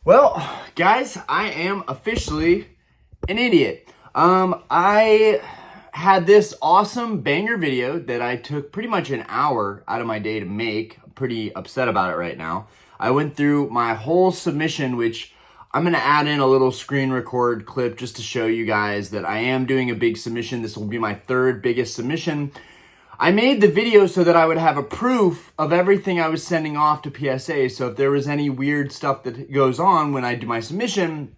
Well, guys, I am officially an idiot. I had this awesome banger video that I took pretty much an hour out of my day to make. I'm pretty upset about it right now. I went through my whole submission, which I'm going to add in a little screen record clip just to show you guys that I am doing a big submission. This will be my third biggest submission. I made the video so that I would have a proof of everything I was sending off to PSA. So if there was any weird stuff that goes on when I do my submission,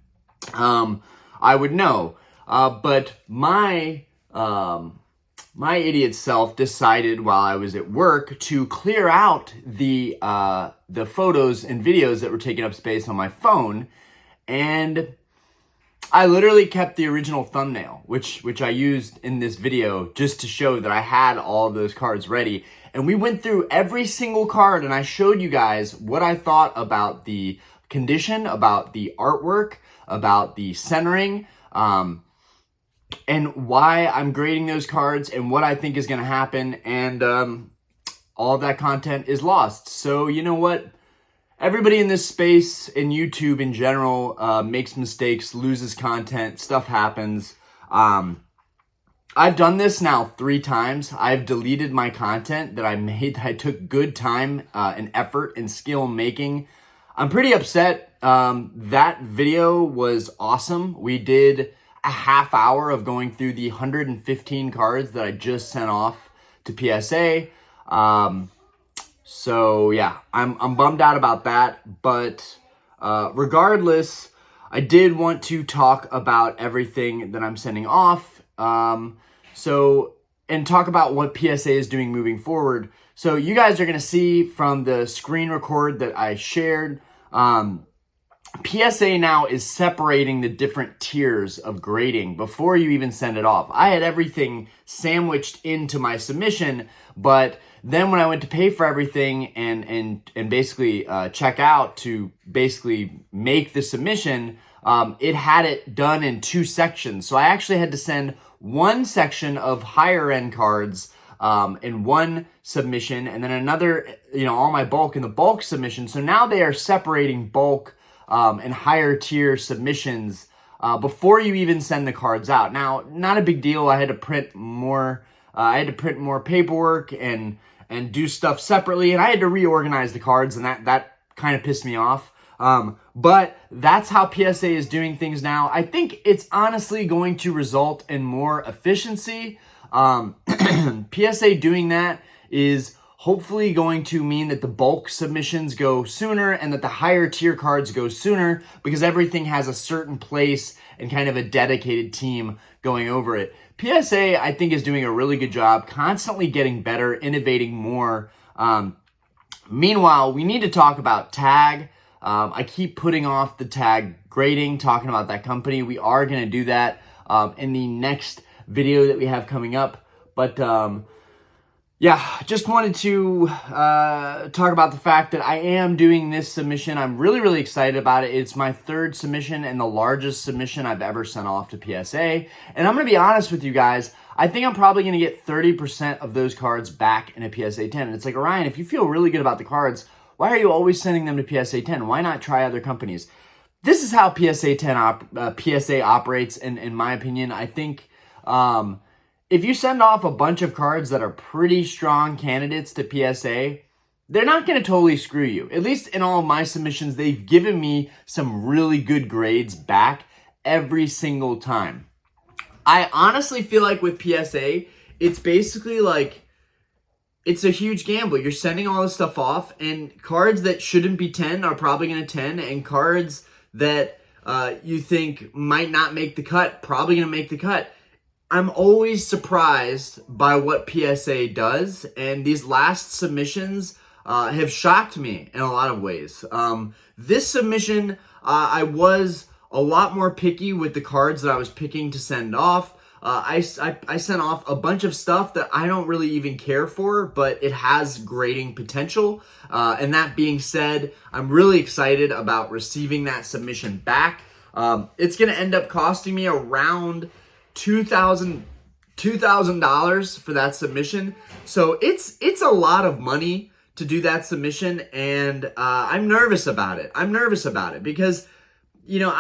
I would know. But my idiot self decided while I was at work to clear out the photos and videos that were taking up space on my phone, and I literally kept the original thumbnail, which I used in this video just to show that I had all of those cards ready. And we went through every single card and I showed you guys what I thought about the condition, about the artwork, about the centering, and why I'm grading those cards and what I think is going to happen. And all of that content is lost. So you know what? Everybody in this space, in YouTube in general, makes mistakes, loses content, stuff happens. I've done this now 3 times. I've deleted my content that I made, that I took good time and effort and skill making. I'm pretty upset. That video was awesome. We did a half hour of going through the 115 cards that I just sent off to PSA. So yeah, I'm bummed out about that, but regardless, I did want to talk about everything that I'm sending off. And talk about what PSA is doing moving forward. So you guys are gonna see from the screen record that I shared, PSA now is separating the different tiers of grading before you even send it off. I had everything sandwiched into my submission, but then when I went to pay for everything and basically check out to basically make the submission, it had it done in 2 sections. So I actually had to send one section of higher end cards in one submission, and then another, all my bulk in the bulk submission. So now they are separating bulk and higher tier submissions before you even send the cards out. Now, not a big deal. I had to print more. I had to print more paperwork and do stuff separately, and I had to reorganize the cards, and that kind of pissed me off. But that's how PSA is doing things now. I think it's honestly going to result in more efficiency. PSA doing that is hopefully going to mean that the bulk submissions go sooner and that the higher tier cards go sooner, because everything has a certain place and kind of a dedicated team going over it. PSA, I think, is doing a really good job, constantly getting better, innovating more. Meanwhile, we need to talk about tag. I keep putting off the tag grading, talking about that company. We are going to do that in the next video that we have coming up. But yeah, just wanted to talk about the fact that I am doing this submission. I'm really, really excited about it. It's my 3rd submission and the largest submission I've ever sent off to PSA. And I'm going to be honest with you guys, I think I'm probably going to get 30% of those cards back in a PSA 10. And it's like, Orion, if you feel really good about the cards, why are you always sending them to PSA 10? Why not try other companies? This is how PSA 10 PSA operates, in my opinion. I think if you send off a bunch of cards that are pretty strong candidates to PSA, they're not going to totally screw you. At least in all of my submissions, they've given me some really good grades back every single time. I honestly feel like with PSA, it's basically like, it's a huge gamble. You're sending all this stuff off, and cards that shouldn't be 10 are probably going to 10, and cards that you think might not make the cut, probably going to make the cut. I'm always surprised by what PSA does, and these last submissions have shocked me in a lot of ways. This submission, I was a lot more picky with the cards that I was picking to send off. I sent off a bunch of stuff that I don't really even care for, but it has grading potential. And that being said, I'm really excited about receiving that submission back. It's going to end up costing me around $2,000 for that submission. So it's a lot of money to do that submission, and I'm nervous about it. I'm nervous about it because, you know,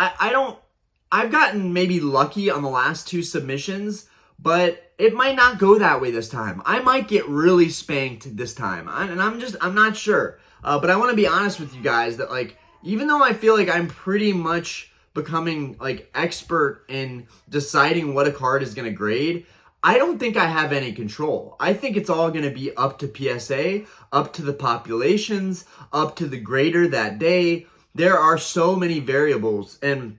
I've gotten maybe lucky on the last 2 submissions, but it might not go that way this time. I might get really spanked this time, and I'm not sure. But I want to be honest with you guys that, like, even though I feel like I'm pretty much becoming, like, expert in deciding what a card is going to grade, I don't think I have any control. I think it's all going to be up to PSA, up to the populations, up to the grader that day. There are so many variables, and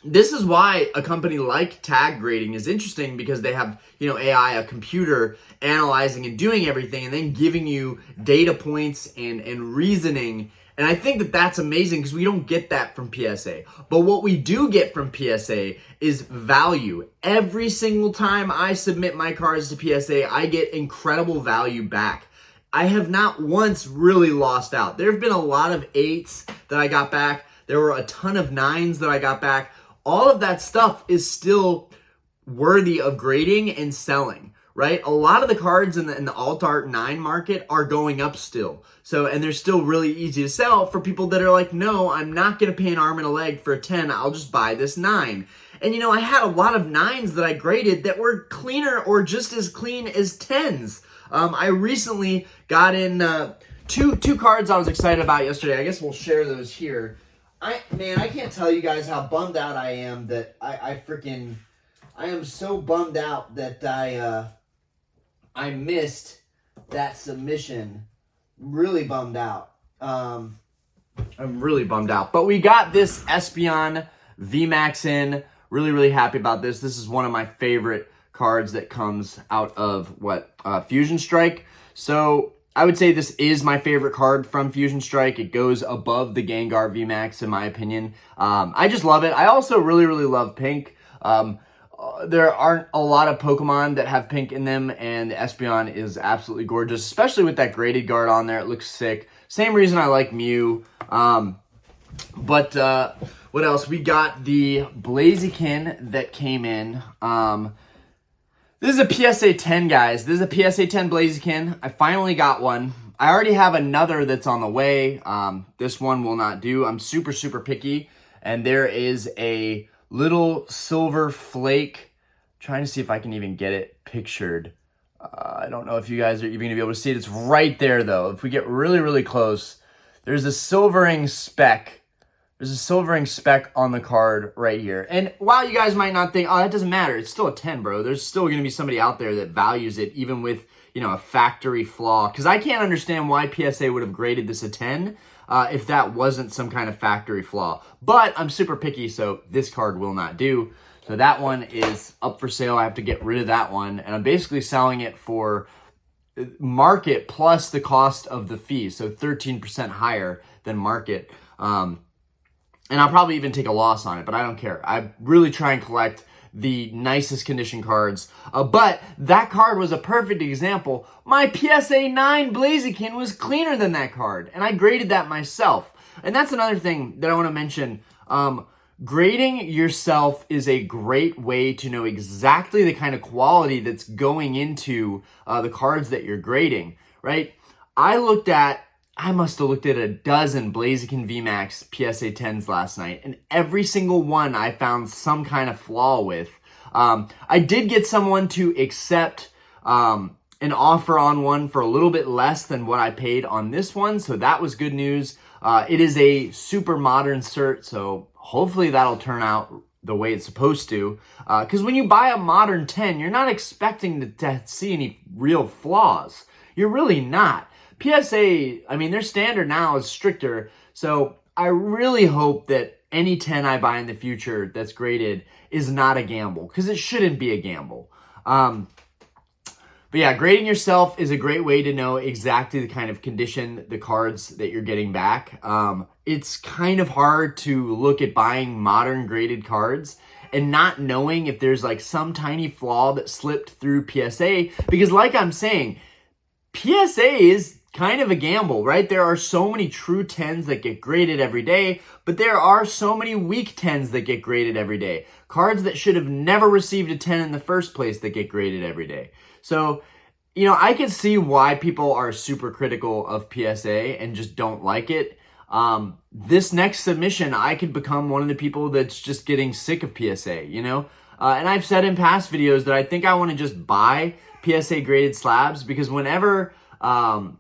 this is why a company like Tag Grading is interesting, because they have, you know, AI, a computer analyzing and doing everything and then giving you data points and reasoning. And I think that that's amazing because we don't get that from PSA. But what we do get from PSA is value. Every single time I submit my cards to PSA, I get incredible value back. I have not once really lost out. There have been a lot of 8s that I got back. There were a ton of 9s that I got back. All of that stuff is still worthy of grading and selling, right? A lot of the cards in the alt art 9 market are going up still. So, and they're still really easy to sell for people that are like, no, I'm not going to pay an arm and a leg for a 10. I'll just buy this 9. And, you know, I had a lot of 9s that I graded that were cleaner or just as clean as 10s. I recently got in two cards I was excited about yesterday. I guess we'll share those here. Man, I can't tell you guys how bummed out I am that I am so bummed out that I missed that submission. Really bummed out. I'm really bummed out. But we got this Espeon VMAX in. Really, really happy about this. This is one of my favorite cards that comes out of Fusion Strike. So I would say this is my favorite card from Fusion Strike. It goes above the Gengar VMAX in my opinion. I just love it. I also really, really love pink. There aren't a lot of Pokemon that have pink in them, and the Espeon is absolutely gorgeous, especially with that graded guard on there. It looks sick. Same reason I like Mew. But what else? We got the Blaziken that came in. This is a PSA 10, guys. This is a PSA 10 Blaziken. I finally got one. I already have another that's on the way. This one will not do. I'm super, super picky. And there is a little silver flake. I'm trying to see if I can even get it pictured. I don't know if you guys are even going to be able to see it. It's right there, though. If we get really, really close, there's a silvering speck. There's a silvering speck on the card right here. And while you guys might not think, oh, that doesn't matter, it's still a 10, bro. There's still going to be somebody out there that values it, even with, you know, a factory flaw. Because I can't understand why PSA would have graded this a 10 if that wasn't some kind of factory flaw. But I'm super picky, so this card will not do. So that one is up for sale. I have to get rid of that one. And I'm basically selling it for market plus the cost of the fee. So 13% higher than market. And I'll probably even take a loss on it, but I don't care. I really try and collect the nicest condition cards. But that card was a perfect example. My PSA 9 Blaziken was cleaner than that card, and I graded that myself. And that's another thing that I want to mention. Grading yourself is a great way to know exactly the kind of quality that's going into the cards that you're grading, right? I must have looked at a dozen Blaziken VMAX PSA 10s last night, and every single one I found some kind of flaw with. I did get someone to accept an offer on one for a little bit less than what I paid on this one, so that was good news. It is a super modern cert, so hopefully that'll turn out the way it's supposed to. Because when you buy a modern 10, you're not expecting to see any real flaws. You're really not. PSA, I mean, their standard now is stricter, so I really hope that any 10 I buy in the future that's graded is not a gamble, because it shouldn't be a gamble. But yeah, grading yourself is a great way to know exactly the kind of condition the cards that you're getting back. It's kind of hard to look at buying modern graded cards and not knowing if there's like some tiny flaw that slipped through PSA, because like I'm saying, PSA is kind of a gamble, right? There are so many true 10s that get graded every day, but there are so many weak 10s that get graded every day. Cards that should have never received a 10 in the first place that get graded every day. So you know, I can see why people are super critical of PSA and just don't like it. This next submission, I could become one of the people that's just getting sick of PSA, you know? And I've said in past videos that I think I want to just buy PSA graded slabs, because whenever I'm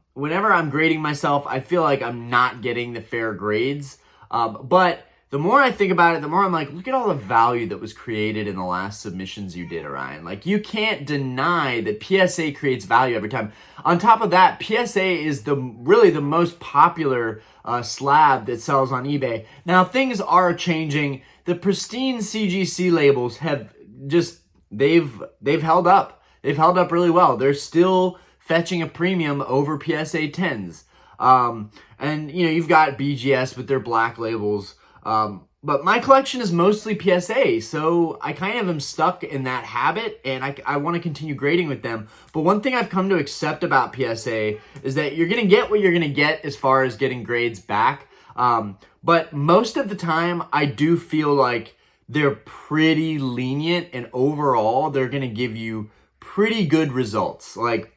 grading myself, I feel like I'm not getting the fair grades. But the more I think about it, the more I'm like, look at all the value that was created in the last submissions you did, Orion. Like, you can't deny that PSA creates value every time. On top of that, PSA is really the most popular slab that sells on eBay. Now, things are changing. The pristine CGC labels have just, they've held up. They've held up really well. They're still fetching a premium over PSA 10s. And, you know, you've got BGS with their black labels. But my collection is mostly PSA, so I kind of am stuck in that habit, and I want to continue grading with them. But one thing I've come to accept about PSA is that you're going to get what you're going to get as far as getting grades back. But most of the time, I do feel like they're pretty lenient, and overall, they're going to give you pretty good results. Like,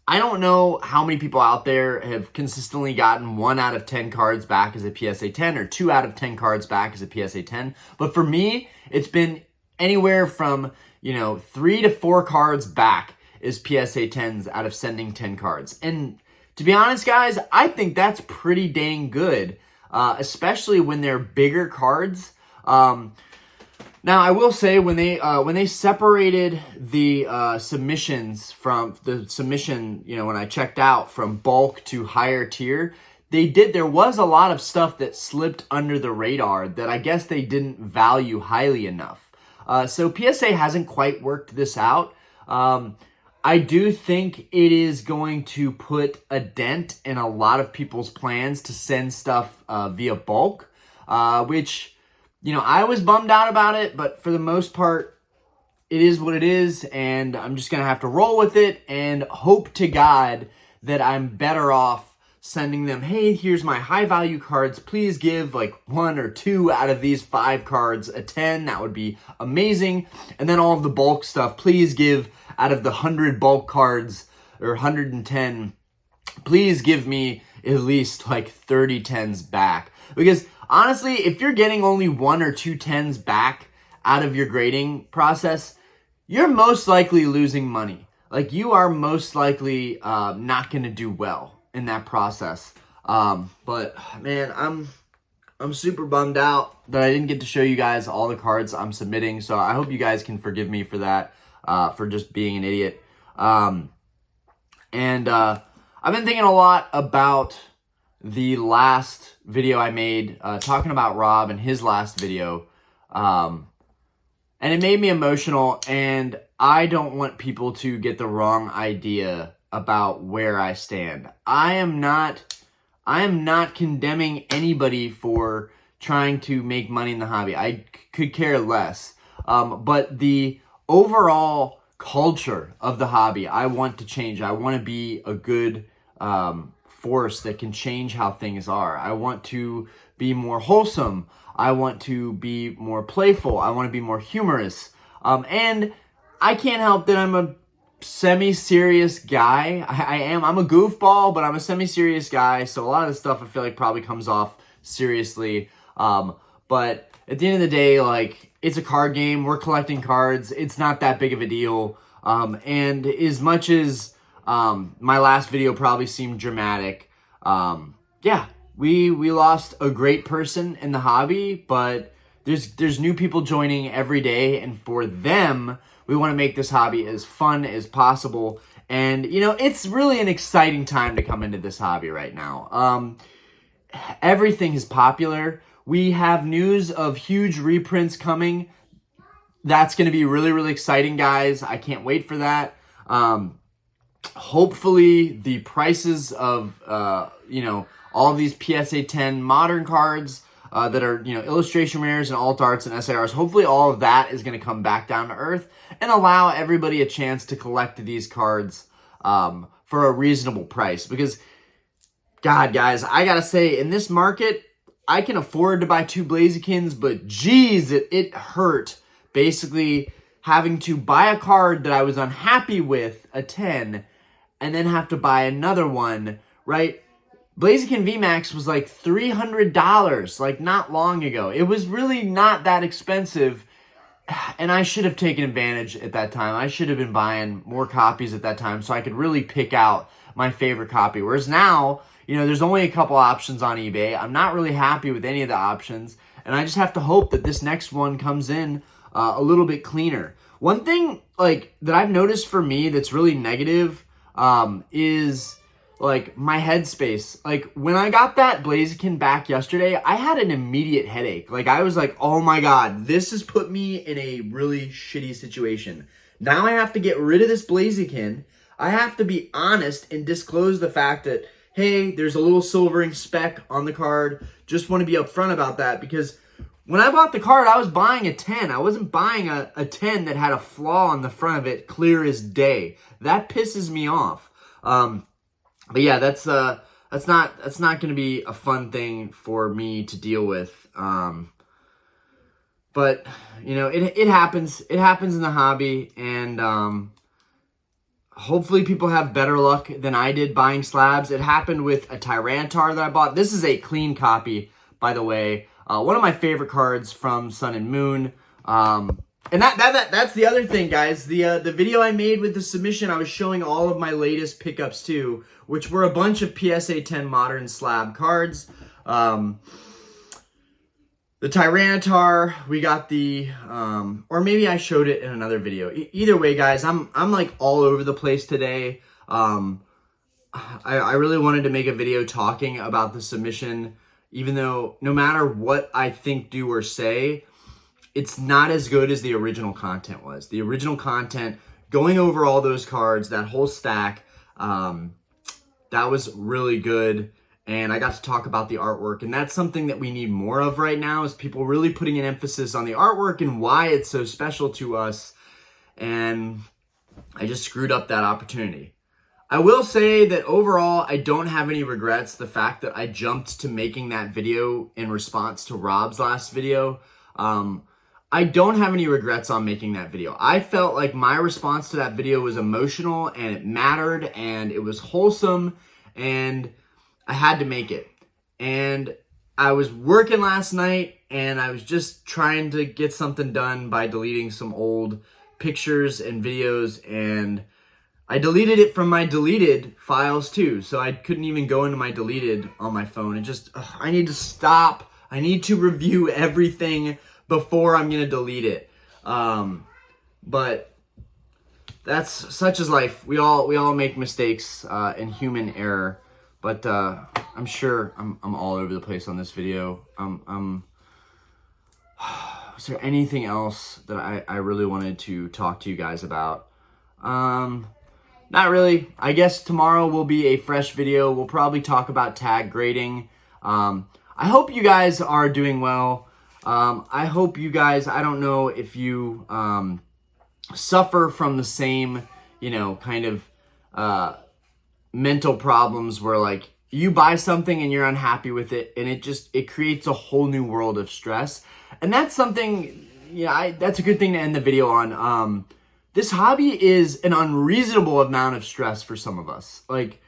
I don't know how many people out there have consistently gotten 1 out of 10 cards back as a PSA 10 or 2 out of 10 cards back as a PSA 10. But for me, it's been anywhere from, you know, 3 to 4 cards back as PSA 10s out of sending 10 cards. And to be honest, guys, I think that's pretty dang good, especially when they're bigger cards. Now, I will say, when they separated the submissions from the submission, you know, when I checked out from bulk to higher tier, there was a lot of stuff that slipped under the radar that I guess they didn't value highly enough. So PSA hasn't quite worked this out. I do think it is going to put a dent in a lot of people's plans to send stuff via bulk, which, you know, I was bummed out about it, but for the most part, it is what it is, and I'm just going to have to roll with it and hope to God that I'm better off sending them, hey, here's my high-value cards. Please give like 1 or 2 out of these 5 cards a 10. That would be amazing. And then all of the bulk stuff, please give out of the 100 bulk cards or 110, please give me at least like 30 10s back. Because honestly, if you're getting only 1 or 2 10s back out of your grading process, you're most likely losing money. Like, you are most likely not going to do well in that process. But man, I'm super bummed out that I didn't get to show you guys all the cards I'm submitting. So I hope you guys can forgive me for that, for just being an idiot. I've been thinking a lot about the last video I made talking about Rob and his last video. And it made me emotional, and I don't want people to get the wrong idea about where I stand. I am not condemning anybody for trying to make money in the hobby. I could care less. But the overall culture of the hobby, I want to change. I want to be a good force that can change how things are. I want to be more wholesome. I want to be more playful. I want to be more humorous. And I can't help that I'm a semi-serious guy. I'm a goofball, but I'm a semi-serious guy. So a lot of the stuff I feel like probably comes off seriously. But at the end of the day, like, it's a card game. We're collecting cards. It's not that big of a deal. And as much as my last video probably seemed dramatic, yeah, we lost a great person in the hobby, but there's new people joining every day, and for them, we want to make this hobby as fun as possible. And, you know, it's really an exciting time to come into this hobby right now. Everything is popular. We have news of huge reprints coming. That's going to be really, really exciting, guys. I can't wait for that. Hopefully, the prices of, you know, all of these PSA 10 modern cards that are, you know, illustration rares and alt arts and SARs, hopefully all of that is going to come back down to earth and allow everybody a chance to collect these cards for a reasonable price. Because, God, guys, I got to say, in this market, I can afford to buy 2 Blazikins, but geez, it hurt basically having to buy a card that I was unhappy with, a 10, and then have to buy another one, right? Blaziken VMAX was like $300 like not long ago. It was really not that expensive, and I should have taken advantage at that time. I should have been buying more copies at that time so I could really pick out my favorite copy. Whereas now, you know, there's only a couple options on eBay. I'm not really happy with any of the options, and I just have to hope that this next one comes in a little bit cleaner. One thing like that I've noticed for me that's really negative is like my headspace. Like when I got that Blaziken back yesterday, I had an immediate headache. Like I was like, oh my God, this has put me in a really shitty situation. Now I have to get rid of this Blaziken. I have to be honest and disclose the fact that, hey, there's a little silvering speck on the card. Just want to be upfront about that, because when I bought the card, I was buying a 10. I wasn't buying a 10 that had a flaw on the front of it, clear as day. That pisses me off. But yeah, that's not going to be a fun thing for me to deal with. But you know, it happens. It happens in the hobby, and hopefully people have better luck than I did buying slabs. It happened with a Tyranitar that I bought. This is a clean copy, by the way. One of my favorite cards from Sun and Moon. And that's the other thing, guys. The video I made with the submission, I was showing all of my latest pickups too, which were a bunch of PSA 10 Modern Slab cards. The Tyranitar, we got the, or maybe I showed it in another video. Either way, guys, I'm like all over the place today. I really wanted to make a video talking about the submission, even though no matter what I think, do, or say, it's not as good as the original content was. The original content, going over all those cards, that whole stack, that was really good. And I got to talk about the artwork, and that's something that we need more of right now, is people really putting an emphasis on the artwork and why it's so special to us. And I just screwed up that opportunity. I will say that overall, I don't have any regrets. The fact that I jumped to making that video in response to Rob's last video, I don't have any regrets on making that video. I felt like my response to that video was emotional, and it mattered, and it was wholesome, and I had to make it. And I was working last night, and I was just trying to get something done by deleting some old pictures and videos, and I deleted it from my deleted files too, so I couldn't even go into my deleted on my phone. It just, I need to stop. I need to review everything before I'm gonna delete it. But that's such as life. We all make mistakes and human error. But I'm sure I'm all over the place on this video. Is there anything else that I really wanted to talk to you guys about? Not really. I guess tomorrow will be a fresh video. We'll probably talk about tag grading. I hope you guys are doing well. I hope you guys, I don't know if you suffer from the same, you know, kind of mental problems where like you buy something and you're unhappy with it, and it creates a whole new world of stress. And that's something, yeah, that's a good thing to end the video on. This hobby is an unreasonable amount of stress for some of us. Like,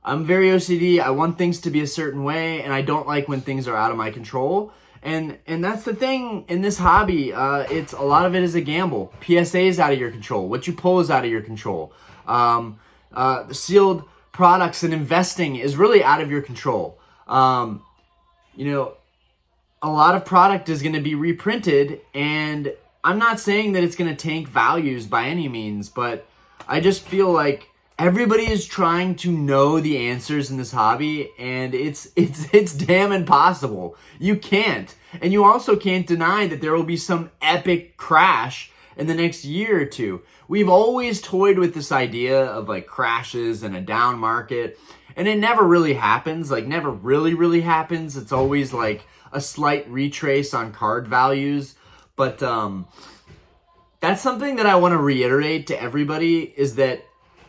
I'm very OCD. I want things to be a certain way, and I don't like when things are out of my control. And that's the thing in this hobby. It's a lot of it is a gamble. PSA is out of your control. What you pull is out of your control. The sealed products and investing is really out of your control. You know, a lot of product is going to be reprinted, and I'm not saying that it's going to tank values by any means, but I just feel like everybody is trying to know the answers in this hobby, and it's damn impossible. You can't. And you also can't deny that there will be some epic crash in the next year or two. We've always toyed with this idea of like crashes and a down market, and it never really happens. Like, never really happens. It's always like a slight retrace on card values. But that's something that I want to reiterate to everybody, is that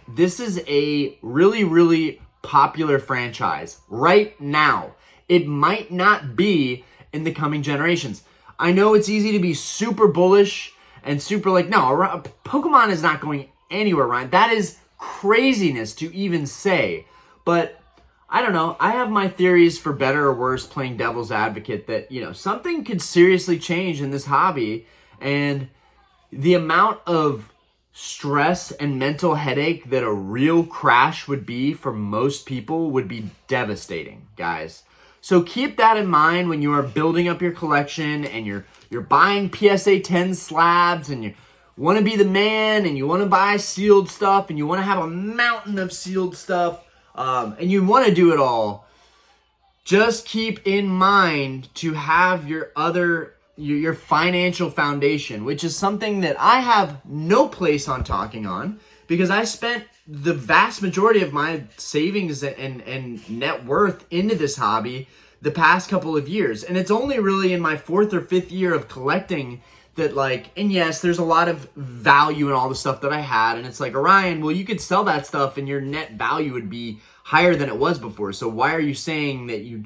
this is a really popular franchise right now. It might not be in the coming generations. I know it's easy to be super bullish and super like, no, Pokemon is not going anywhere, Ryan. That is craziness to even say. But I don't know. I have my theories, for better or worse, playing devil's advocate, that, you know, something could seriously change in this hobby, and the amount of stress and mental headache that a real crash would be for most people would be devastating, guys. So keep that in mind when you are building up your collection and you're buying PSA 10 slabs, and you want to be the man, and you want to buy sealed stuff, and you want to have a mountain of sealed stuff, and you want to do it all. Just keep in mind to have your financial foundation, which is something that I have no place on talking on, because I spent the vast majority of my savings and net worth into this hobby the past couple of years. And it's only really in my 4th or 5th year of collecting that, like, and yes, there's a lot of value in all the stuff that I had. And it's like, Orion, well, you could sell that stuff and your net value would be higher than it was before. So why are you saying that you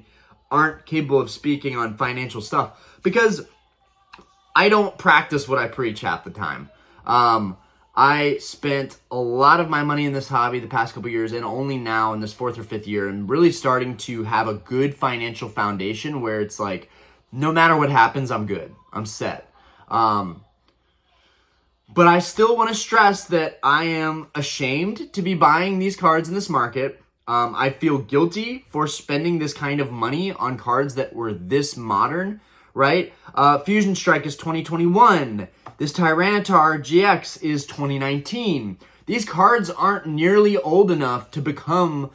aren't capable of speaking on financial stuff? Because I don't practice what I preach half the time. I spent a lot of my money in this hobby the past couple years, and only now in this 4th or 5th year, and really starting to have a good financial foundation where it's like, no matter what happens, I'm good. I'm set. But I still want to stress that I am ashamed to be buying these cards in this market. I feel guilty for spending this kind of money on cards that were this modern, right? Fusion Strike is 2021. This Tyranitar GX is 2019. These cards aren't nearly old enough to become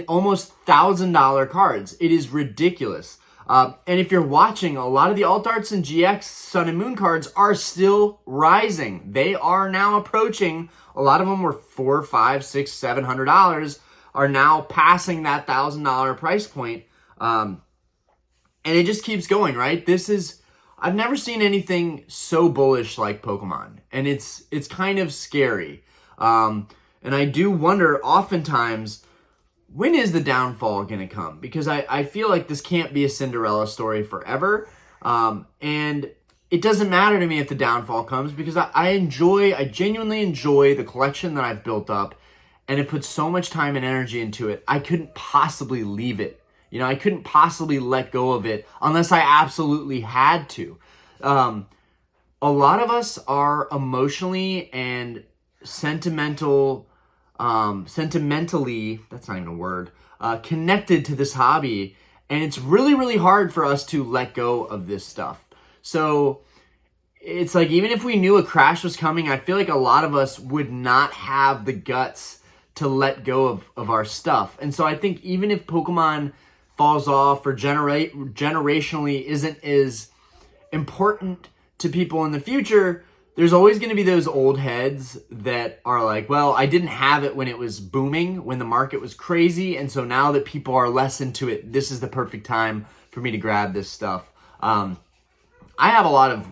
almost $1,000 cards. It is ridiculous. And if you're watching, a lot of the Alt Arts and GX Sun and Moon cards are still rising. They are now approaching, a lot of them were $400, $500, $600, $700, are now passing that $1,000 price point. And it just keeps going, right? I've never seen anything so bullish like Pokemon, and it's kind of scary. And I do wonder oftentimes, when is the downfall going to come? Because I feel like this can't be a Cinderella story forever. And it doesn't matter to me if the downfall comes, because I genuinely enjoy the collection that I've built up, and it put so much time and energy into it. I couldn't possibly leave it. You know, I couldn't possibly let go of it unless I absolutely had to. A lot of us are emotionally and sentimentally, that's not even a word, connected to this hobby. And it's really, really hard for us to let go of this stuff. So it's like, even if we knew a crash was coming, I feel like a lot of us would not have the guts to let go of our stuff. And so I think even if Pokemon falls off or generationally isn't as important to people in the future, there's always going to be those old heads that are like, well, I didn't have it when it was booming, when the market was crazy, and so now that people are less into it, this is the perfect time for me to grab this stuff. I have a lot of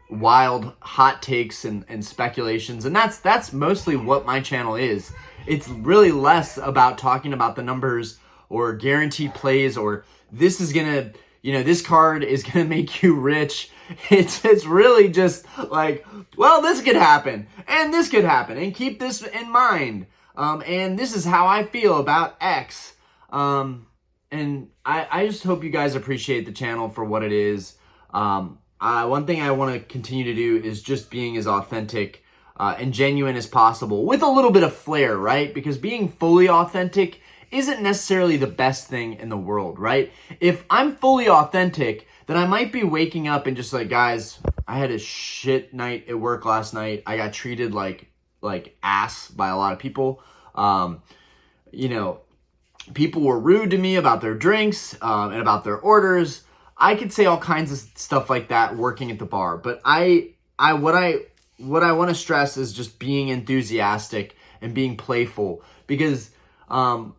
wild hot takes and speculations, and that's mostly what my channel is. It's really less about talking about the numbers or guaranteed plays, or this is gonna, this card is gonna make you rich. It's really just like, well, this could happen, and this could happen, and keep this in mind. And this is how I feel about X. And I just hope you guys appreciate the channel for what it is. One thing I want to continue to do is just being as authentic and genuine as possible, with a little bit of flair, right? Because being fully authentic isn't necessarily the best thing in the world, right? If I'm fully authentic, then I might be waking up and just like, guys, I had a shit night at work last night. I got treated like ass by a lot of people. People were rude to me about their drinks and about their orders. I could say all kinds of stuff like that working at the bar, but what I want to stress is just being enthusiastic and being playful, because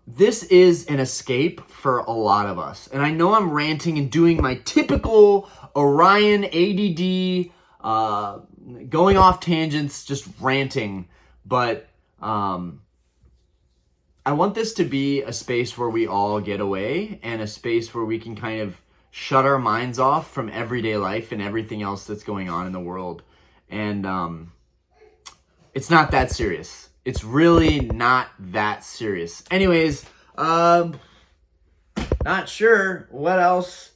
this is an escape for a lot of us. And I know I'm ranting and doing my typical Orion ADD, going off tangents, just ranting, but I want this to be a space where we all get away, and a space where we can kind of shut our minds off from everyday life and everything else that's going on in the world. And it's not that serious. It's really not that serious. Anyways, not sure what else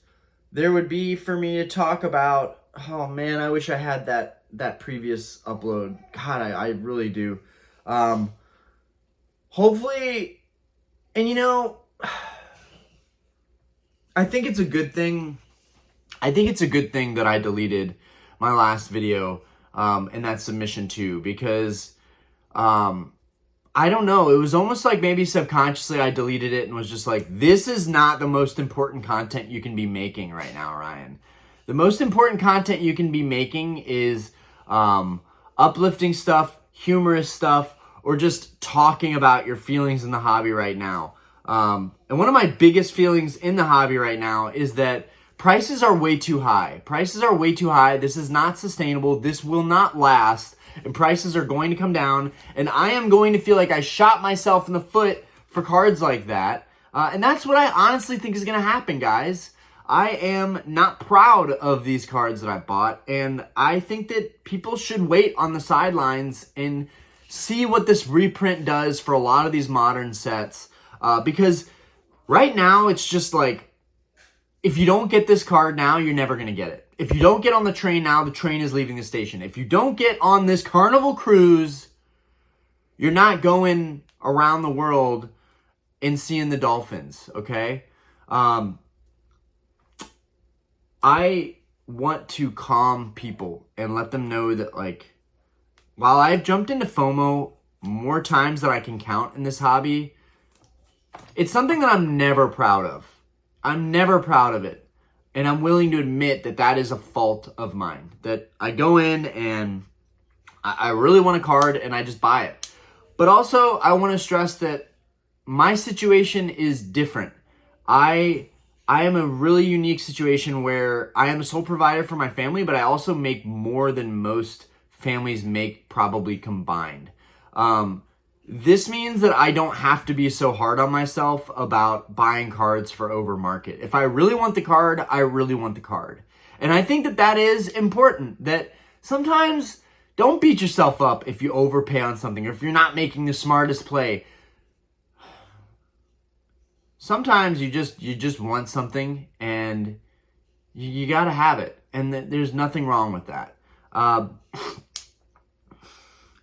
there would be for me to talk about. Oh man, I wish I had that previous upload. God, I really do. Hopefully, and you know, I think it's a good thing. I think it's a good thing that I deleted my last video and that submission too, because I don't know, it was almost like maybe subconsciously I deleted it and was just like, this is not the most important content you can be making right now, Ryan. The most important content you can be making is uplifting stuff, humorous stuff, or just talking about your feelings in the hobby right now. And one of my biggest feelings in the hobby right now is that prices are way too high. Prices are way too high. This is not sustainable. This will not last. And prices are going to come down. And I am going to feel like I shot myself in the foot for cards like that. And that's what I honestly think is going to happen, guys. I am not proud of these cards that I bought. And I think that people should wait on the sidelines and see what this reprint does for a lot of these modern sets. Because right now, it's just like, if you don't get this card now, you're never going to get it. If you don't get on the train now, the train is leaving the station. If you don't get on this Carnival cruise, you're not going around the world and seeing the dolphins, okay? I want to calm people and let them know that, like, while I've jumped into FOMO more times than I can count in this hobby, it's something that I'm never proud of. I'm never proud of it. And I'm willing to admit that that is a fault of mine. That I go in and I really want a card and I just buy it. But also, I want to stress that my situation is different. I am a really unique situation where I am a sole provider for my family, but I also make more than most families make probably combined. This means that I don't have to be so hard on myself about buying cards for over market. If I really want the card, I really want the card. And I think that that is important, that sometimes don't beat yourself up if you overpay on something or if you're not making the smartest play. Sometimes you just want something and you got to have it. And there's nothing wrong with that.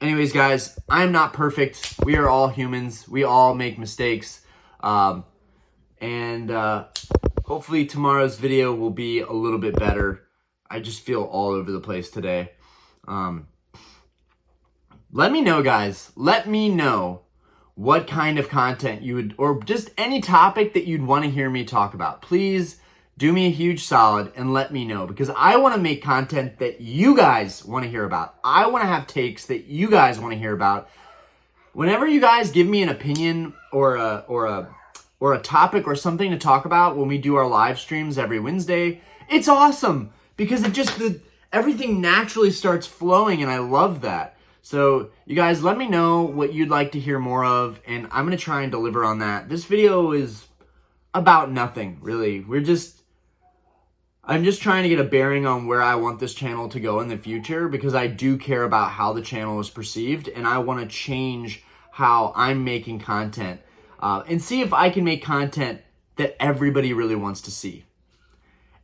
Anyways, guys, I'm not perfect. We are all humans. We all make mistakes. Hopefully tomorrow's video will be a little bit better. I just feel all over the place today. Let me know, guys. Let me know what kind of content you would, or just any topic that you'd want to hear me talk about. Please do me a huge solid and let me know, because I want to make content that you guys want to hear about. I want to have takes that you guys want to hear about. Whenever you guys give me an opinion or a topic or something to talk about when we do our live streams every Wednesday, it's awesome because everything naturally starts flowing, and I love that. So you guys, let me know what you'd like to hear more of, and I'm going to try and deliver on that. This video is about nothing, really. I'm just trying to get a bearing on where I want this channel to go in the future, because I do care about how the channel is perceived, and I want to change how I'm making content and see if I can make content that everybody really wants to see.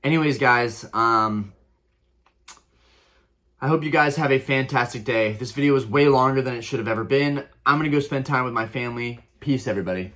Anyways, guys, I hope you guys have a fantastic day. This video was way longer than it should have ever been. I'm going to go spend time with my family. Peace, everybody.